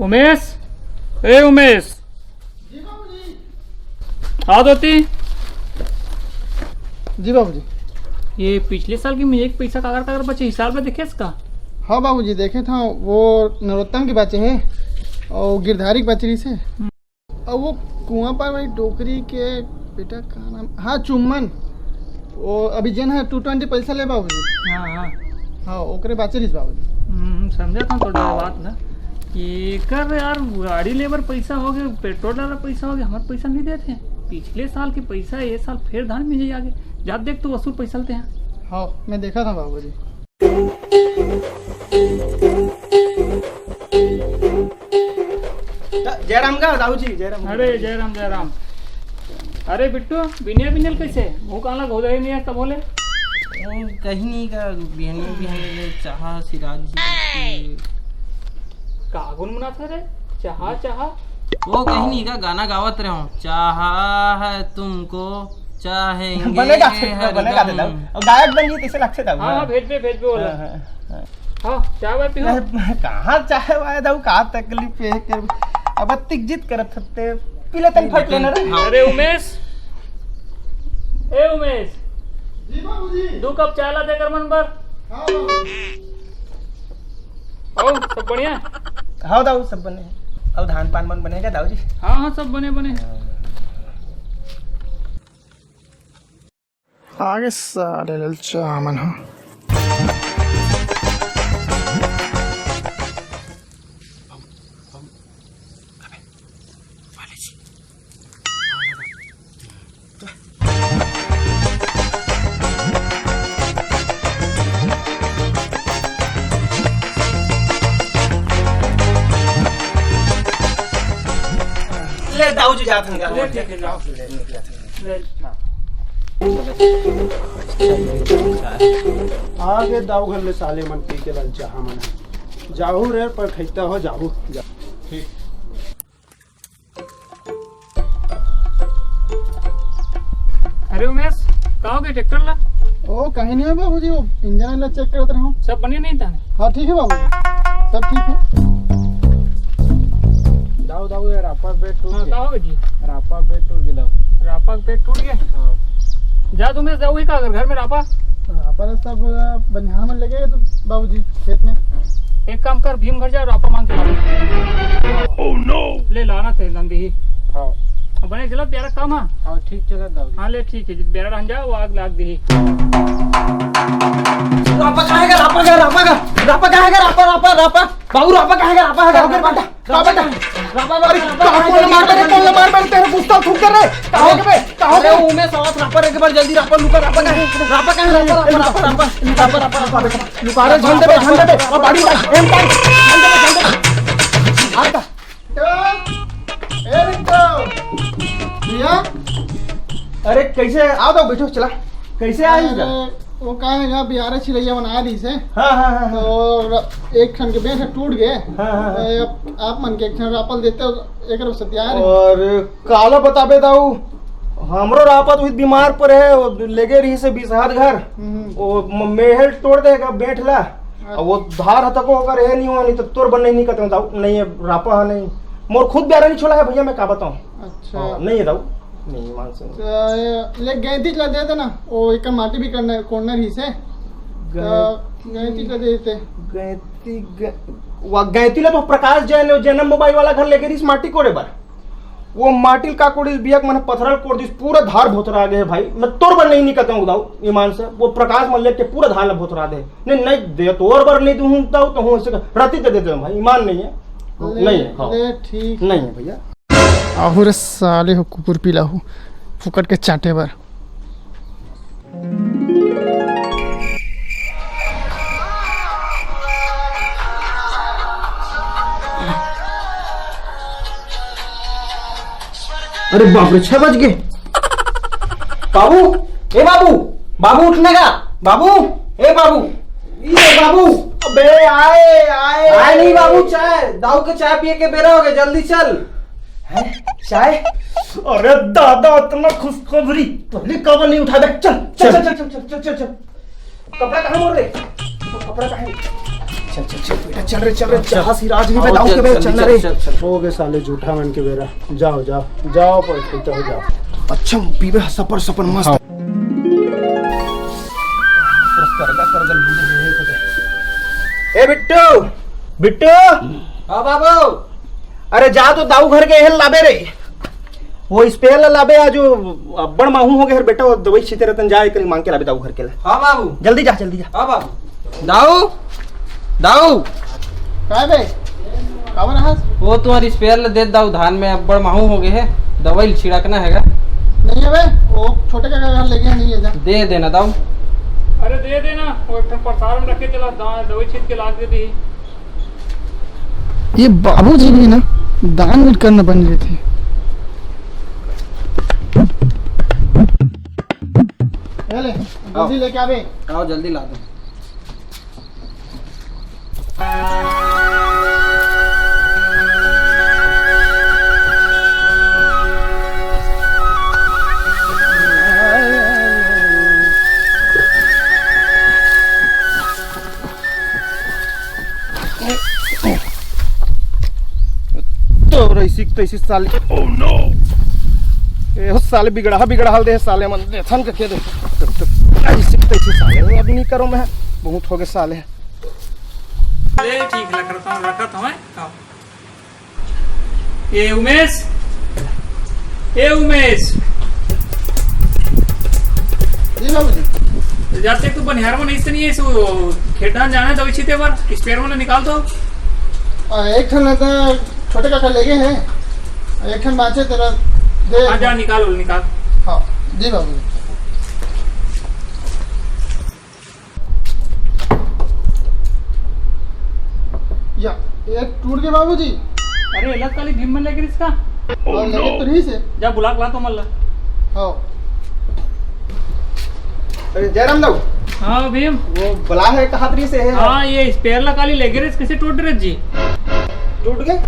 उमेश, ए उमेश, जी बाबूजी। हाँ दोती, जी बाबूजी। ये पिछले साल की मुझे एक पैसा कागर कागर बचे हिसाब में देखे इसका। हाँ बाबूजी देखे था, वो नरोत्तम के बच्चे हैं और गिरधारी बचरी से, और वो कुआं पर वही टोकरी के बेटा का नाम, हाँ चुम्मन, वो अभी जन है 220 पैसा ले बाबूजी। हाँ हाँ हाँ ओकरे बचरी समझा था थोड़ा बात ना कि कर यार गाड़ी लेबर पैसा हो गया, पेट्रोल वाला पैसा हो गया, हमारे पैसा नहीं देते हैं। पिछले साल की पैसा ये साल फिर धान में जाए आगे जा देख तो वसूल पैसा लेते हैं। हाँ मैं देखा था बाबूजी। जयराम का दाऊजी जयराम। अरे जयराम जयराम। अरे बिट्टू बिनिया बिनियल कैसे मुँह काला घोदा ही नहीं है तब बोले कहीं नहीं का बिहनिया बिहनिया चाह सिराज का गुनगुना था रे चाहा चाहा वो कहीं नहीं का गाना गावत रहे हो चाहा है तुमको चाहेंगे बनेगा बनेगा दे दो और गायक बन गई कैसे लगसे दो। हाँ भेज दे बोला। हाँ चाय वाय पियो कहाँ चाहे वाय दो का तकलीफ है कर अब तिक जित करत हते पीले तन फट लेना रे। अरे उमेश, ए उमेश, जी बाबूजी। 2 कप चाय ला देकर मन पर। हाँ बाबूजी। ओ सब बढ़िया। हाँ दाऊ सब बने अब धान पान मन बनेगा दाऊ जी। हाँ हाँ सब बने बने। आगे साले ललचा मन हो। ले दाऊ जी जात निकाल ले ठीक है जाओ ले। आगे दाऊ घर ले साले मन पी के लल चाह मन जाहू रे पर खैता हो जाहू जा। ठीक अरे उमेश कहाँ गए ट्रैक्टर ला? ओ कहीं नहीं है बाबूजी, वो इंजन वाला चेक करते रहो। सब बने नहीं था। हाँ ठीक है बाबूजी, सब ठीक है। दाऊ दाऊ यार आपा पेट टूट हाँ गया। कहाँ जी आपा पेट टूट गया दाऊ। रापा का पेट टूट गया। हाँ जा तुम्हें जाओ ही का घर में रापा। पर सब बनिहार में लगे तो बाबूजी खेत में। एक काम कर भीम घर जा रापा मांग के ला। ओह नो ले लाना थे नंदी ही। हाँ बने चलो प्यारा काम। हाँ ठीक चला दाऊ। हाँ ले ठीक है जित बेरा रह जाओ वो आग लाग दी। रापा कहेगा रापा का रापा का रापा कहेगा रापा रापा रापा बाबू रापा कहेगा रापा है रापा बेटा रापा का रापा बारी कौन मार बन तेरे गुस्सा थूक कर रे कहां के बे कहां रे उमेश साथ रापा एक बार जल्दी रापा लुका रापा का रापा बेटा लुका रे झंडे पे और बाड़ी एम टाइम झंडे पे आता ए रितो भैया। अरे कैसे आओ तो बैठो चला कैसे आई अरे वो कहा है ना बिहार छिलैया बना दी से। हाँ हाँ हाँ तो एक क्षण के बेट टूट गए। हाँ। आप मन के एक क्षण रापल देते हो एक सत्यार है। और काला बताबे दाऊ हमरो रापा तो बीमार पर है वो लेगे रही से बिसहार घर वो मेहल तोड़ देगा बैठला और वो धार हतको होकर है नहीं हुआ नहीं तो तोर बन नहीं करते दाऊ नहीं है रापा नहीं मोर खुद ब्यारा नहीं छोड़ा है भैया मैं क्या बताऊं। अच्छा नहीं है दाऊ नहीं मान से तो ले गैंती चला देते ना वो एक माटी भी करना कॉर्नर ही से गैंती चला देते गैती ला तो प्रकाश जैन जन्म मोबाइल वाला घर लेके इस माटी कोड़े बार वो माटी का कोड़ी बियक मैंने पत्थर कोड़ दी पूरा धार भोतरा गए भाई मैं तोड़ बर नहीं करता हूँ दाऊ ईमान से वो प्रकाश मन लेके पूरा धार भोतरा दे नहीं दे तोड़ बर नहीं दूँ तो हूँ राती दे देते भाई ईमान नहीं है नहीं है ठीक नहीं है भैया। आहू रे साले हो कुकुर पीला हो फुकट के चाटे बर। अरे बाप रे 6 बज गए। बाबू ए बाबू बाबू उठने का बाबू ए बाबू ये बाबू अबे आए नहीं बाबू चाय दाऊ के चाय पिए के बेरा हो गए जल्दी चल। है चाय अरे दादा इतना खुशखबरी पहले कब नहीं उठा दे चल चल चल चल चल चल चल चल कपड़ा कहाँ मोड़ दे कपड़ा कहाँ चल चल चल बेटा चल रहे जहाँ सिराज भी दाऊ के बेरा चल रहे हो गए साले झूठा मन के बेरा। जाओ जाओ जाओ पर खेलते हो जाओ। अच्छा पीबे सपर सपर मस्त ए बिट्टू बिट्टू। हाँ बाबू। अरे जा तो दाऊ घर के हेल लाबे रे, वो स्पेल लाबे आज जो बड़ माहू हो गए हर बेटा, वो दवाई छीते रहतन जाए कल मांग के लाबे दाऊ घर के ला। हाँ बाबू जल्दी जा जल्दी जा। हाँ बाबू। दाऊ दाऊ काय बे कावर रहा? वो तुम्हारी स्पेयर दे दाऊ, धान में अब बड़ माहू हो गए है, दवाई छिड़कना हैगा। नहीं है बे, वो छोटे का घर ले गया नहीं है जा। दे देना दाऊ। अरे दे देना, वो एक प्रसार में रखे चला दवाई छीट के लाग दे दी। ये बाबूजी भी ना दान वीट करना बन गए थे। ले जल्दी लेके आवे। आओ जल्दी ला दो। तो रईसी तैसी साले ओह नो ए हो साले बिगड़ा हाल दे साले मन दे थन के दे ऐसी तैसी साले अब नहीं करो मैं बहुत हो गए साले। अरे ठीक लग रहा हूँ रखा था मैं। ये उमेश ये बाबूजी जाते तू बनिहार में नहीं से नहीं है सो खेतान जाना दवाई छीते बार स्पेयर में निकाल दो। एक ठन तो छोटे काका ले गए हैं, एक ठन बाचे तेरा दे। हाँ जा निकाल हाँ जी बाबूजी। या एक टूट गया बाबूजी। अरे अलग काली भीम में लेकर इसका और लगे तो रही से जा बुला ला तो मल्ला। हाँ अरे जयराम दाऊ हाँ भीम, वो बला है कहातरी से है। हाँ ये स्पेयर ला काली लेगे रे, कैसे टूट रहे जी? टूट गए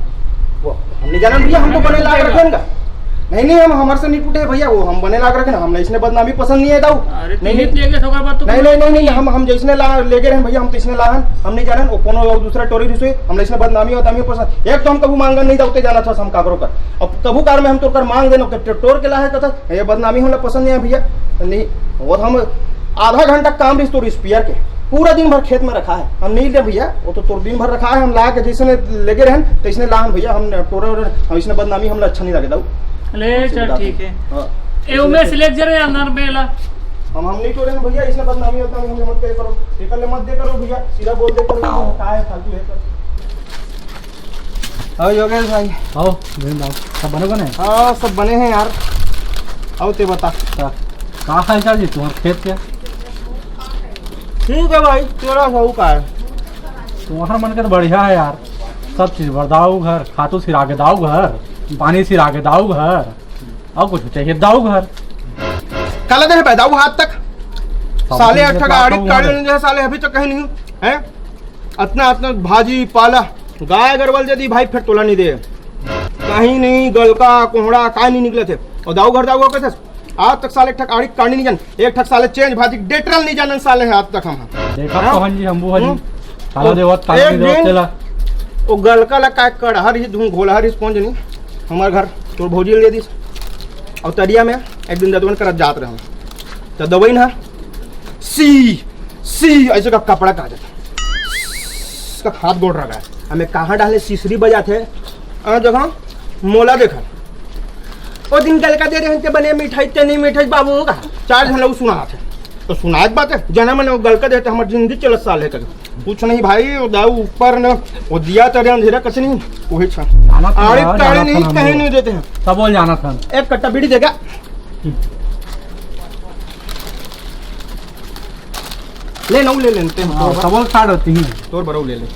वो हमने जाना भैया, हम तो बने लाग रखे ना। नहीं हम हमारे से नहीं टूटे भैया, वो हम बने लाग रखे ना, हमने इसने बदनामी पसंद नहीं है दाऊ। नहीं हम जैसने ला लेके रहे भैया, हम तो इसने लाहन हम नहीं जाने, वो कोनो और दूसरा टोरी रिसोई हमने इसने बदनामी पसंद। एक तो हम कभी मांगन नहीं दाऊते जाना था हम काकरो कर, अब कभू कार में हम तो कर मांग देना टोर के लाहे कथा ये बदनामी हमने पसंद नहीं है भैया। नहीं और हम आधा घंटा काम रही तो स्पीयर के पूरा दिन भर खेत में रखा है, हम नहीं ले भैया, वो तो दिन भर रखा है, हम ला के जैसे लेके रहन तो इसने लाहन भैया, हम टोरे हम इसने बदनामी हमने अच्छा नहीं लगे दाऊ। ले चल ठीक है। ए उमेश ले जरे अंदर बेला हम नहीं टोरे भैया, इसने बदनामी होता है, हमने मत पे करो टिकल ले मत दे करो भैया, सीधा बोल दे करो का है फालतू है कर। आओ योगेश भाई आओ सब बने बने। हाँ सब बने हैं यार। आओ ते बता कहाँ हाल चाल जी तुम्हारे खेत के? ठीक है भाई, तेरा साहू का है। तुम्हारा मन कर बढ़िया है यार, सब चीज बरदाऊ घर, खातू सिरा के दाऊ घर, पानी सिरा के दाऊ घर, और कुछ चाहिए दाऊ घर। कल दे पैदा हाथ तक साले 8 गाड़ी काढ़े साले अभी तक कहीं नहीं है। इतना भाजी पाला गाय गरवल यदि भाई फिर तोला नहीं दे कहीं नहीं, गलका कोहड़ा का नहीं निकले थे। और दाऊ घर कैसे आज तक साले ठक आड़ी काढ़ी नहीं जान, एक ठक साले चेंज भाजी डेटरल नहीं जानन साले है आज तक हम देखा मोहन जी हमबू हजी साला देवत का देवत चला ओ गलका ला का कड़हर ही धूम घोलहर ही स्पंज नहीं हमार घर तोर भौजी ले दी। और तरिया में एक दिन दतवन करत जात रहे हम तो दवाई ना सी ऐसे का कपड़ा का जाता इसका हाथ गोड़ रहा है, हमें कहाँ डाले सीसरी बजाते जगह मोला देखा वो दिन गल का दे रहे हैं बने मिठाई ते नहीं मिठाई बाबू होगा 4 जन लोग सुना थे तो सुना बात है जना मैंने गल का देते हमारी जिंदगी चल साल है कर कुछ नहीं भाई वो दाऊ ऊपर न वो दिया तेरे अंधेरा कुछ नहीं वही छा आड़ी काड़ी नहीं कहीं नहीं देते हैं सब बोल जाना था। एक कट्टा बीड़ी देगा ले नौ ले लेते हैं सब बोल खाड़ होती है तोर बरो ले ले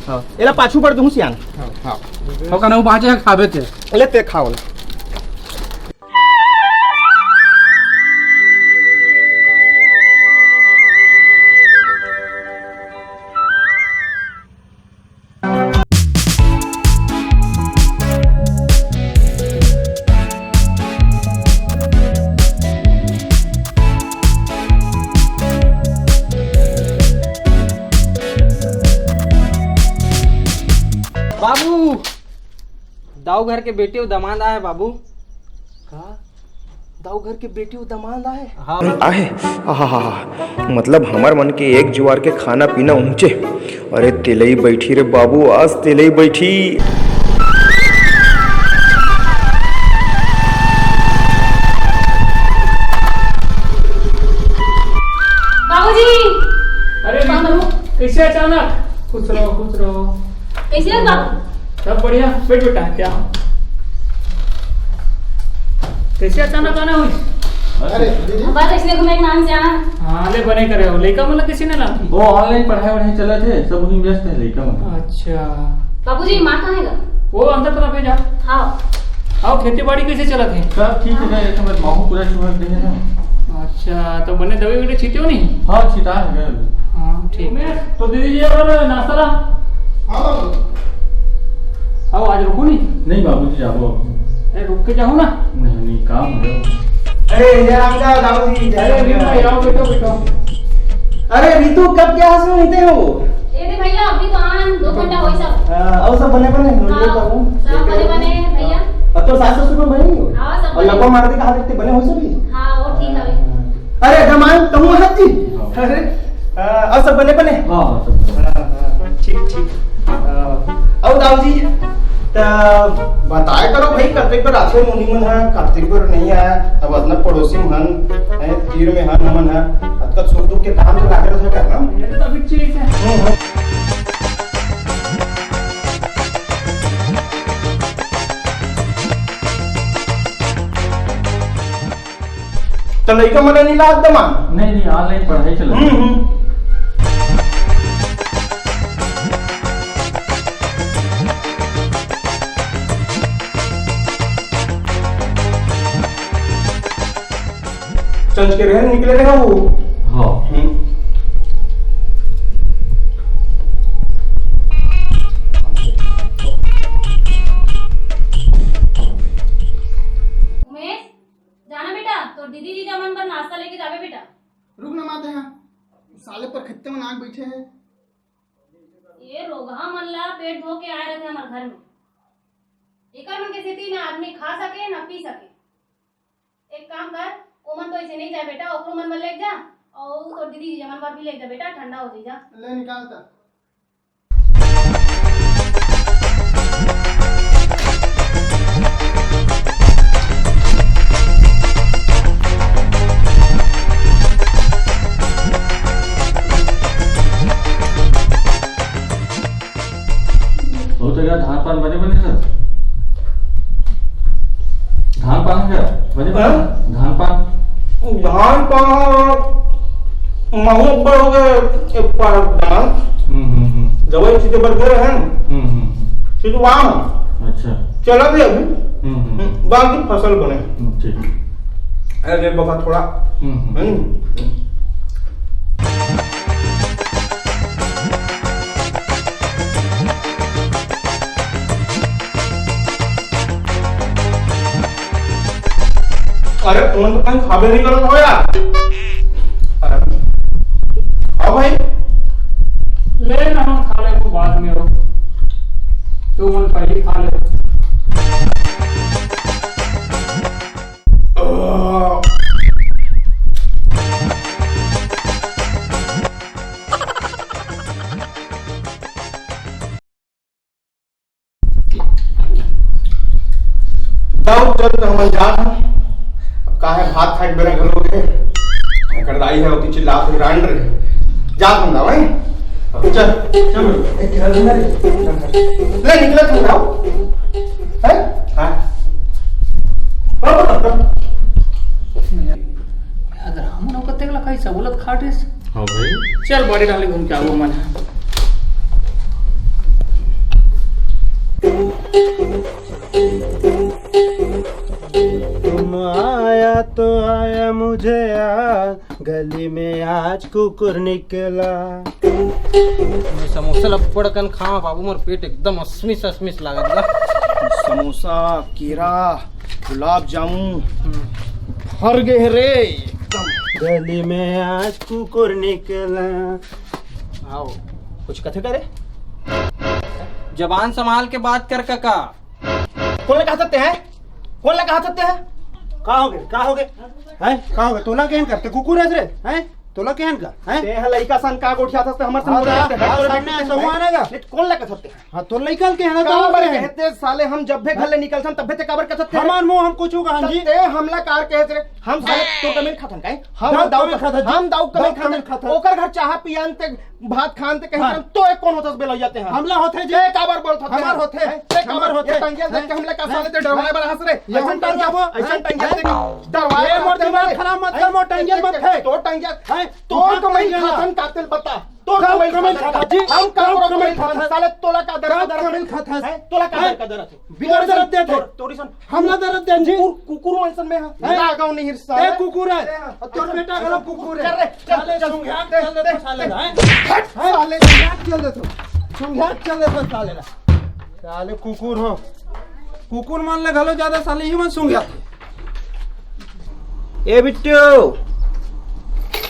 हां एला पाछू पड़ दूं सियान हां तो कनऊ बाजे खाबे ते ले ते खाओ दाऊ घर के बेटे दमाद आए बाबू। का दाऊ घर के बेटी वो दमाद आए? हाँ आहे आहा, मतलब हमार मन के एक जुआर के खाना पीना ऊंचे। अरे तेलई बैठी रे बाबू, आज तेलई बैठी। बाबूजी। अरे बाबू कैसे अचानक? खुश रहो खुश रहो। कैसे है बाबू? सब बढ़िया। बैठ बेटा। क्या कैसे अचानक आना हुई? अरे दीदी बात इसलिए घूमे के नाम से आना। हाँ ले बने करे हो लड़का मतलब किसी ने ला? वो ऑनलाइन पढ़ाई वढ़ाई चले थे, सब वहीं व्यस्त है लड़का मतलब। अच्छा बाबूजी माँ कहाँ है? वो अंदर तरफ है जा। हाँ आओ खेती बाड़ी कैसे चलत है? सब ठीक है, ये समझ माहू पूरा शुरू कर है ना। अच्छा तो बने दवाई वगैरह छीटे हो नहीं? हाँ छिटा है। हाँ ठीक है। तो दीदी जी अगर नाश्ता ला। हाँ बाबू। आओ आज रुको नहीं। नहीं बाबूजी जाओ। अरे रुक के जाओ ना। नहीं काम है। अरे जय राम का दाऊ जी। अरे रीतू भाई आओ बैठो बैठो। अरे रीतू कब क्या हाथ में रहते हो? ये दे भैया अभी तो आन 2 घंटा होई सब। और सब बने बने सब बने बने भैया। अब तो सास ससुर में बनी हो। हाँ सब और बने। लपा मार दे कहा देखते बने हो सभी। हाँ वो ठीक है। अरे दमान कहूँ हत जी। अरे और सब बने बने। हाँ सब ठीक ठीक। और दाऊ जी तो बताया करो भाई कार्तिक पर आथे मुनि मन है, कार्तिक पर नहीं है। अब अपना पड़ोसी मन है, तीर में हन हमन है। अतका सुख दुख के काम तो लागे रहे करना। ये तो अभी चीज है। तो लड़का मन नहीं लाद दमान। नहीं ऑनलाइन पढ़ाई चले। चंच के रहन निकले रहे वो। हाँ उमेश जाना बेटा, तो दीदी जी जमन पर नाश्ता लेके जावे बेटा। रुक ना माते हैं, साले पर खत्ते में नाक बैठे हैं। ये रोगहा मन ला पेट धो के आए रहते हमारे घर में। एकर मन के स्थिति ना आदमी खा सके ना पी सके। एक काम कर, ओमन तो ऐसे नहीं जाए बेटा, ओकरो मन में ले जा और तो दीदी जी जमन पर भी ले जा बेटा, ठंडा हो जाए जा। ले निकालता। बहुत जगह धान पान बने बने सर। धान पान क्या बने बने? धान पान धान पान महू ऊपर हो गए एक पार धान। दवाई सीधे पर गए हैं। सीधे वहाँ अच्छा चला गया अभी। बाकी फसल बने। ठीक। अरे बका थोड़ा। अरे तुम तो कहीं खाबे नहीं करत हो यार। आओ भाई ले ना हम खा ले को बाद में हो। तू मन पहले खा ले। दाऊ चल तो हम जा। अब काहे भात खाए बेरा घलो के एकर दाई है ओती चिल्ला के रांड रे जा तुम दाऊ हैं। चल चल एक घर में ले निकले तुम दाऊ हैं। हां अगर हम लोग कते लखाई सबूलत खाटिस। हाँ भाई चल बॉडी डाले घूम के आओ मन। तुम आया तो आया मुझे याद, गली में आज कुकुर निकला। समोसा लपड़ कन खावा बाबू, मोर पेट एकदम अस्मिस अस्मिस लागत बा। समोसा केरा गुलाब जामुन भर गए रे एकदम। गली में आज कुकुर निकला। आओ कुछ कथे करे। जबान संभाल के बात कर काका। कौन ले कहा सकते हैं? कौन ले कहा सकते हैं? का हो गए हैं? का हो गए? तोला केहन करते कुकुर है रे हैं? तोला केहन का हैं? ते है लइका सन का गोठिया था हमर सन सामने समूह आनेगा। कौन ले कहा सकते हैं? हां तो लइकल के है काबर कहते साले हम जब भी घर ले निकलसन तब भी ते काबर कह सकते हैं? हमार मुंह हम कुछ कहां जी ते हमला कार कहत रे हम साले तो कमेंट खातन काहे? हम दाऊ कमेंट खातन ओकर घर चाह पियान ते भात खान ते कहीं तो एक कौन होतस बेल जाते हैं हमला होथे जे काबर बोलत होते हमार होथे ते काबर होते टंगिया देख के हमला का साले ते डरवाए बड़ा हंस रे ऐसा टंगिया देख डरवाए मोर दिमाग खराब मत कर मोर टंगिया मत है तो टंगिया है तो कमेंट खातन कातिल बता तो कमेंट खाता जी हम कमेंट खाता साले तोला का दर्द कमेंट खाता है तोला का दर्द बिगर दर्द दे थे तोरी सन हमला दर्द दे जी कुकुर मनसन में है ना गांव नहीं हिस्सा ए कुकुर है तोर बेटा गलो कुकुर है चल चल दे साले साले चल दे तो चल दे साले साले कुकुर हो कुकुर मान ले गलो ज्यादा साले ही मन सुन गया। ए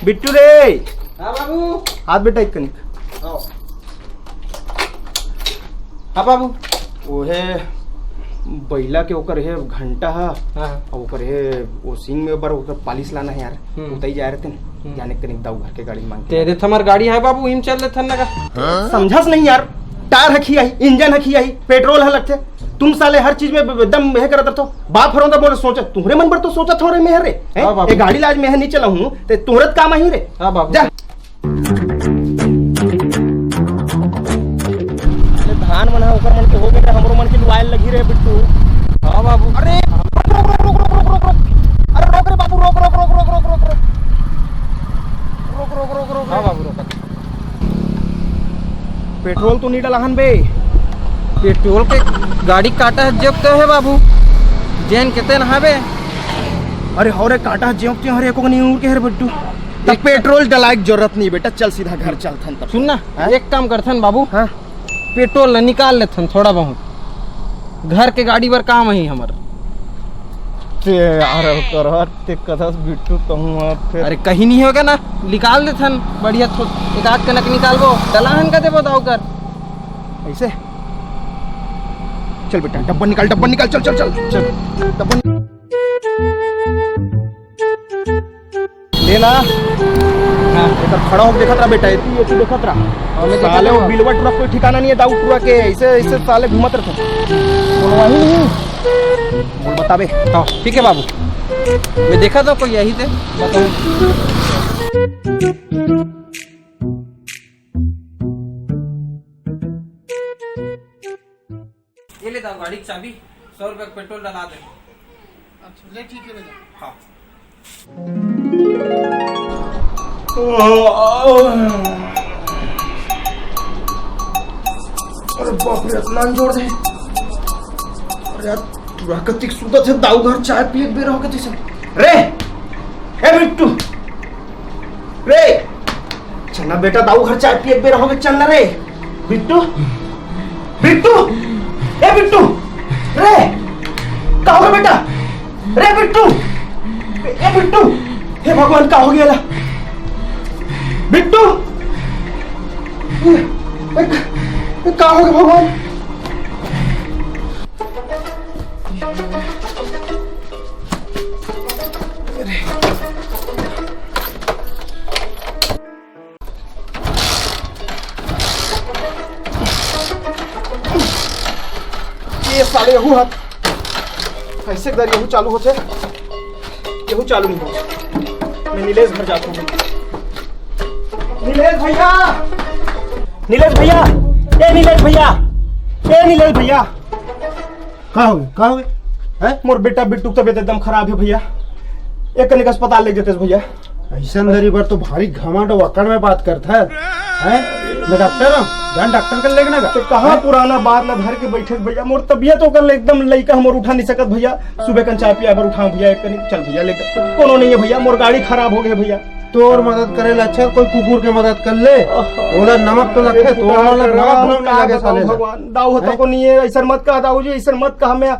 बिट्टू रे हां बाबू हाथ बेटा एक कनिक आओ हाँ बाबू वो है बैला के ओकर है घंटा है हां ओकर है वो सिंह में बर ओकर पालिश लाना है यार उतई जा रहे थे जाने कनिक दाऊ घर के गाड़ी मांग तेरे थमर गाड़ी है बाबू हिम चल रहे थन का समझस नहीं यार टायर हखी आई इंजन हखी आई पेट्रोल है लगते तुम साले हर चीज में एकदम मेह करत रहो बाप हरो बोले सोचा तुम्हारे मन पर तो सोचा थोड़े मेहर रे ये गाड़ी लाज मेहर नहीं चला हूं ते तुरंत काम ही रे हां बाबू जा धान मन है ऊपर मन के हो गए हमरो मन के लुआइल लगी रे बिट्टू हां बाबू अरे अरे रोक रे बाबू रोक हां बाबू रोक पेट्रोल तो नहीं डलाहन बे पेट्रोल के गाड़ी काटा है जब तो है बाबू जैन कितने नहाबे अरे हौरे काटा जेब के हरे को नहीं उड़ के हरे बिट्टू तब पेट्रोल डलाए की जरूरत नहीं बेटा चल सीधा घर चलथन तब सुन ना एक काम करथन बाबू हां पेट्रोल न निकाल लेथन थोड़ा बहुत घर के गाड़ी पर काम है हमर ते यार कर ते कथस बिट्टू कहूं फिर अरे कहीं नहीं होगा ना निकाल देथन बढ़िया एक आध कनक निकालबो दलाहन का देबो दाऊ कर ऐसे चल बेटा डब्बा निकाल चल डब्बा लेना हां इधर खड़ा हो देखत रहा बेटा ये तू देखत रहा साले वो बिलवा ट्रक कोई ठिकाना नहीं है दाऊ ट्रक के ऐसे साले घूमत रहते बोलवा ही नहीं बोल बताबे हां ठीक है बाबू मैं देखा था कोई यही थे बताओ ये ले दाऊ गाड़ी की चाबी 100 रुपए का पेट्रोल डला दे अच्छा ले ठीक है बेटा हाँ अरे बाप रे इतना जोर दे अरे यार प्राकृतिक सूरत है दाऊ घर चाय पिए बेर हो गए रे ए बिट्टू रे चलना बेटा दाऊ घर चाय पिए बेर हो गए चलना रे बिट्टू ए बिट्टू रे का हो गया बेटा रे बिट्टू ए बिट्टू हे भगवान का हो गया बिट्टू का हो गया भगवान ये साले यहू हाथ ऐसे दर यहू चालू होते यहू चालू नहीं हो मैं नीलेश घर जाता हूँ नीलेश भैया ए नीलेश भैया का हो गए हैं मोर बेटा बिट्टू की तबीयत एकदम खराब है भैया एक कनिक अस्पताल ले जाते भैया ऐसा दरी पर तो भारी घमाट वकड़ में बात करता है मैं डॉक्टर हूँ जान डॉक्टर कर लेना तो कहाँ पुराना बात ना घर के बैठे भैया मोर तबियत होकर एकदम लइका हमर उठा नहीं सकत भैया सुबह कन चाय पिया उठा भैया एक कनिक चल भैया लेकर कोनो नहीं है भैया मोर गाड़ी खराब हो गई भैया तो और मदद करे अच्छा कोई कुकुर के मदद कर ले ओला नमक तो लगे तो ओला नमक नहीं लगे साले भगवान दाऊ होता को नहीं है ऐसा मत कहा दाऊ जी ऐसा मत कहा मैं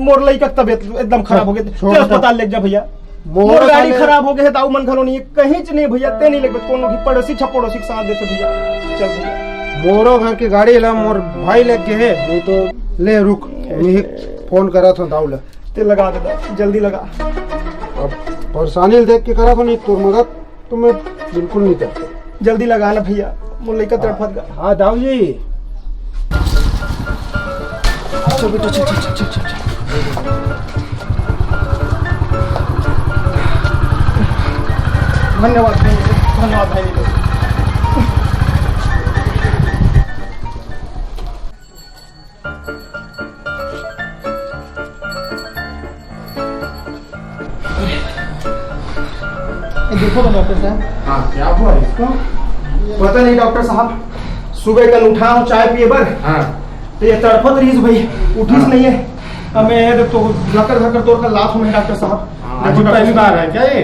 मोर लइका तबियत एकदम खराब हो गई अस्पताल ले जा भैया मोर गाड़ी खराब हो गए दाऊ मन घलो नहीं कहीं च नहीं भैया ते नहीं लेके कोनो की पड़ोसी छपड़ोसी के साथ देते भैया चल भैया मोरो घर की गाड़ी ला मोर भाई लेके है नहीं तो ले रुक फोन करा था दाऊला ते लगा दे जल्दी लगा। अब परेशानी देख के करा था नहीं तो मदद तो मैं बिल्कुल नहीं करता। जल्दी लगा ना भैया मोर लइका तड़फत गा। हाँ दाऊ जी चल बेटा चल चल चल चल चल। धन्यवाद भाई, धन्यवाद भाई। देखो तो डॉक्टर साहब। हाँ क्या हुआ इसको? पता नहीं डॉक्टर साहब, सुबह कल उठा हूँ चाय पिए बर। हाँ तो ये तड़फत रही भाई, उठीस नहीं है। अब मैं तो धक्कर धक्कर तोड़ कर लात हूँ डॉक्टर साहब। आज पहली बार है क्या ये?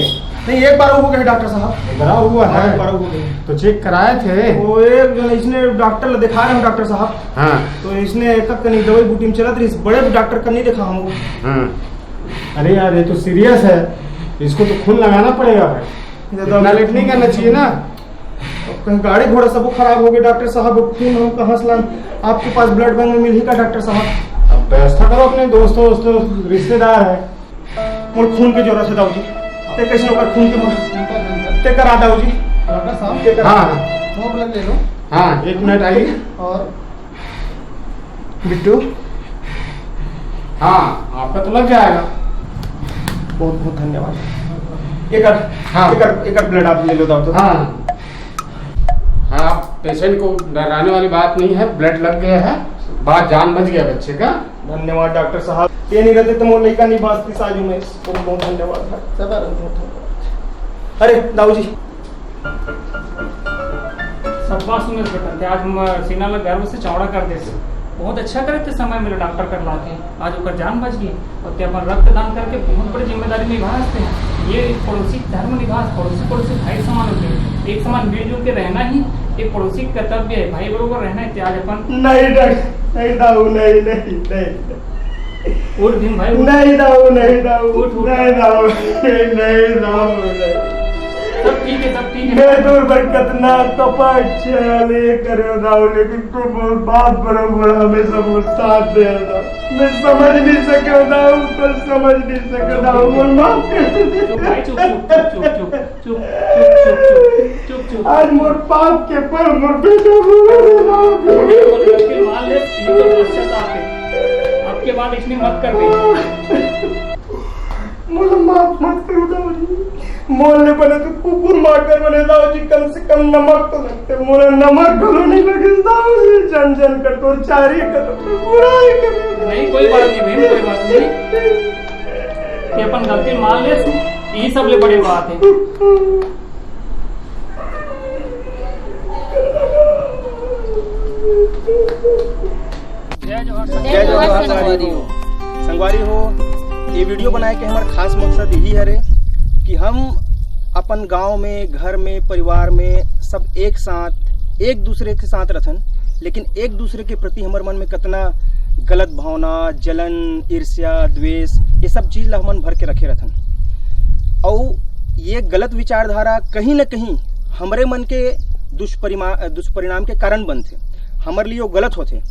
नहीं एक बार हो गया डॉक्टर साहब। बड़ा हुआ है? एक बार हो गया। तो चेक कराए थे? वो एक जन इसने डॉक्टर दिखा रहे हैं डॉक्टर साहब। हाँ तो इसने एक कहीं दवाई बूटी में चला, इस बड़े डॉक्टर का नहीं दिखा हमको। हाँ। अरे यार ये तो सीरियस है, इसको तो खून लगाना पड़ेगा भाई। इतना लेट नहीं करना चाहिए ना। कहीं गाड़ी घोड़ा सब खराब हो गया डॉक्टर साहब। खून हम कहाँ से लाएं? आपके पास ब्लड बैंक में मिल ही का डॉक्टर साहब? अब व्यवस्था करो, अपने दोस्तों रिश्तेदार है। मोर खून की जरूरत है दाऊ जी। ते कैसे होकर खून के ते करा दाऊ जी। डॉक्टर साहब हाँ मोर ब्लड ले लो। हाँ 1 मिनट आइए। और बिट्टू हाँ आपका तो लग जाएगा। बहुत बहुत धन्यवाद। एक ब्लड आप ले लो दाऊ। हाँ हाँ पेशेंट को डराने वाली बात नहीं है, ब्लड लग गया है, बात जान बच गया बच्चे का। धन्यवाद डॉक्टर साहब, ये नहीं रहते तो मोर लड़का नहीं बाँचती साजू में। बहुत बहुत धन्यवाद। अरे दाऊ जी सब बात सुने बेटा, आज हम सीना लग गर्व से चौड़ा कर दे। बहुत अच्छा करे थे समय मेरे डॉक्टर कर लाके, आज ओकर जान बच गई। और ते अपन रक्तदान करके बहुत बड़ी जिम्मेदारी निभाते हैं। ये पड़ोसी धर्म निभा, पड़ोसी भाई समान होते हैं। एक समान मिलजुल के रहना ही एक पड़ोसी कर्तव्य है। भाई बरोबर रहना है। आज अपन नहीं नहीं दाऊ नहीं नहीं नहीं उठ भीम भाई, नहीं दाऊ नहीं दाऊ उठ नहीं दाऊ नहीं दाऊ। सब ठीक है, सब ठीक है। मैं दूर पर कितना कपट चले करो दाऊ, लेकिन तुम बहुत बात बरोबर हमें सब साथ दे दो। मैं समझ नहीं सका दाऊ, तो समझ नहीं सका दाऊ। चुप आज मोर पाप के पर मोर बेटा मान ले, आपके बाद इसमें मत कर दे। मुझे माफ मत करो दाऊ जी। मोहल्ले बने तो कुकुर मारकर बने दाऊ जी, कम से कम नमक तो लगते। मोरा नमक ढोलो नहीं लगे दाऊ जी। जन जन कर तो चारी करो, बुराई करो। नहीं कोई बात नहीं भीम, कोई बात नहीं। ये अपन गलती मान ले, यही सबले बड़ी बात है। जय जोहार संगवारी हो। ये वीडियो बनाए के हमारा खास मकसद यही है रे कि हम अपन गांव में, घर में, परिवार में सब एक साथ एक दूसरे के साथ रहन, लेकिन एक दूसरे के प्रति हमारे मन में कितना गलत भावना, जलन, ईर्ष्या, द्वेष, ये सब चीज ला हमन भर के रखे रहन। और ये गलत विचारधारा कहीं न कहीं हमारे मन के दुष्परिणाम के कारण बनते, हमारे लिए वो गलत होते।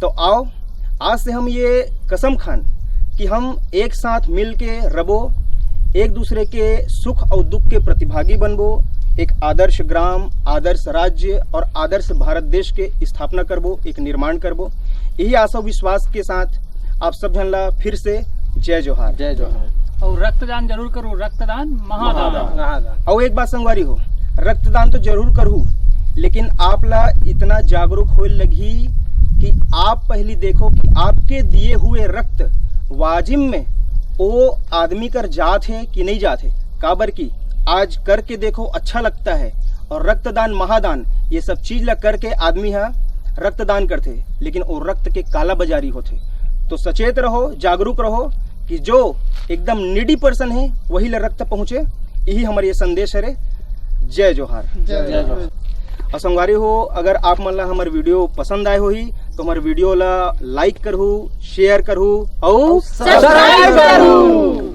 तो आओ आज से हम ये कसम खान कि हम एक साथ मिल के रबो, एक दूसरे के सुख और दुख के प्रतिभागी बनबो, एक आदर्श ग्राम, आदर्श राज्य और आदर्श भारत देश के स्थापना करबो, एक निर्माण करबो। यही आशा विश्वास के साथ आप सब जनला फिर से जय जोहार। जय जोहार। और रक्तदान जरूर करो, रक्तदान महादान। और एक बात संगवारी हो, रक्तदान तो जरूर करूँ, लेकिन आप ला इतना जागरूक हो लगी कि आप पहले देखो कि आपके दिए हुए रक्त वाजिब में वो आदमी कर जात है कि नहीं जात है। काबर की आज करके देखो अच्छा लगता है। और रक्तदान महादान ये सब चीज ला करके आदमी है रक्तदान करते, लेकिन वो रक्त के काला बाजारी होते। तो सचेत रहो, जागरूक रहो कि जो एकदम नीडी पर्सन है वही ला रक्त पहुंचे। यही हमारे ये संदेश है रे। जय जोहार। जय जोहार। और संगवारी हो, अगर आप मन ला हमारे वीडियो पसंद आए हो ही तो हमारे वीडियो ला लाइक करू, शेयर करू और सब्सक्राइब करू।